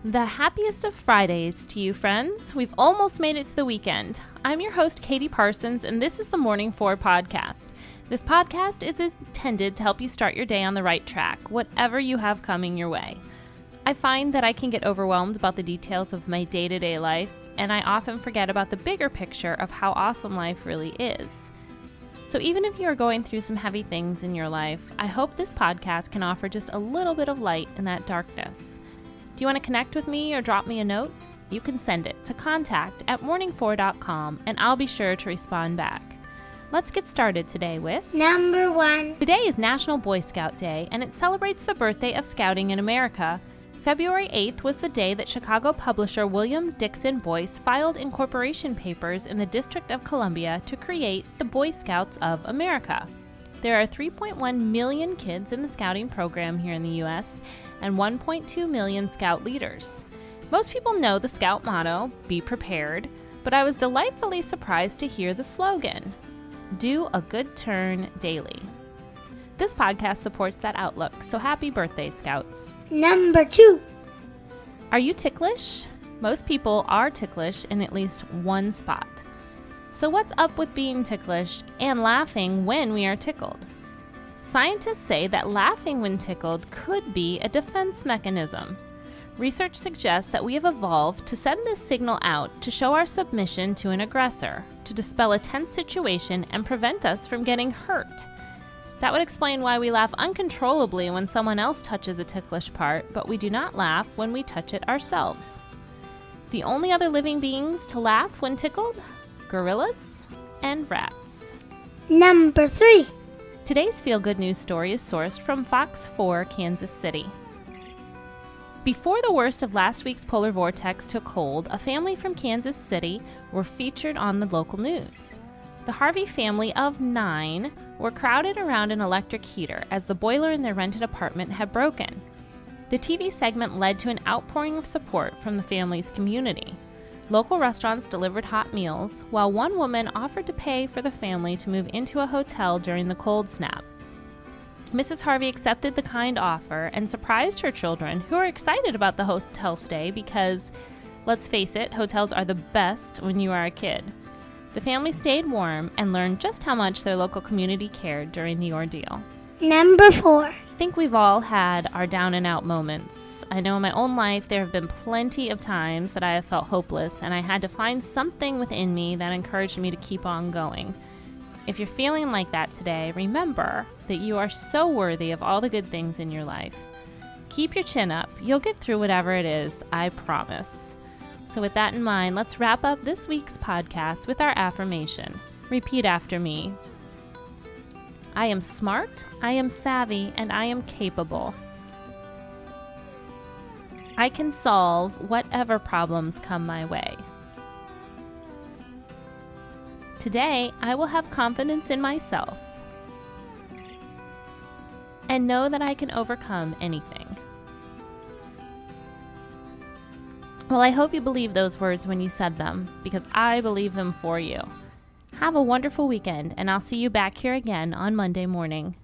The happiest of Fridays to you, friends. We've almost made it to the weekend. I'm your host, Katie Parsons, and this is the Morning 4 podcast. This podcast is intended to help you start your day on the right track, whatever you have coming your way. I find that I can get overwhelmed about the details of my day-to-day life, and I often forget about the bigger picture of how awesome life really is. So even if you are going through some heavy things in your life, I hope this podcast can offer just a little bit of light in that darkness. Do you want to connect with me or drop me a note? You can send it to contact@morning4.com and I'll be sure to respond back. Let's get started today with Number 1. Today is National Boy Scout Day, and it celebrates the birthday of scouting in America. February 8th was the day that Chicago publisher William Dixon Boyce filed incorporation papers in the District of Columbia to create the Boy Scouts of America. There are 3.1 million kids in the scouting program here in the U.S., and 1.2 million scout leaders. Most people know the scout motto, be prepared, but I was delightfully surprised to hear the slogan, do a good turn daily. This podcast supports that outlook, so happy birthday, Scouts. Number 2. Are you ticklish? Most people are ticklish in at least one spot. So what's up with being ticklish and laughing when we are tickled? Scientists say that laughing when tickled could be a defense mechanism. Research suggests that we have evolved to send this signal out to show our submission to an aggressor, to dispel a tense situation and prevent us from getting hurt. That would explain why we laugh uncontrollably when someone else touches a ticklish part, but we do not laugh when we touch it ourselves. The only other living beings to laugh when tickled? Gorillas and rats. Number 3. Today's feel-good news story is sourced from Fox 4 Kansas City. Before the worst of last week's polar vortex took hold, a family from Kansas City were featured on the local news. The Harvey family of 9 were crowded around an electric heater as the boiler in their rented apartment had broken. The TV segment led to an outpouring of support from the family's community. Local restaurants delivered hot meals, while one woman offered to pay for the family to move into a hotel during the cold snap. Mrs. Harvey accepted the kind offer and surprised her children, who are excited about the hotel stay because, let's face it, hotels are the best when you are a kid. The family stayed warm and learned just how much their local community cared during the ordeal. Number 4. I think we've all had our down and out moments. I know in my own life there have been plenty of times that I have felt hopeless, and I had to find something within me that encouraged me to keep on going. If you're feeling like that today, remember that you are so worthy of all the good things in your life. Keep your chin up. You'll get through whatever it is, I promise. So with that in mind, let's wrap up this week's podcast with our affirmation. Repeat after me. I am smart, I am savvy, and I am capable. I can solve whatever problems come my way. Today, I will have confidence in myself and know that I can overcome anything. Well, I hope you believe those words when you said them, because I believe them for you. Have a wonderful weekend, and I'll see you back here again on Monday morning.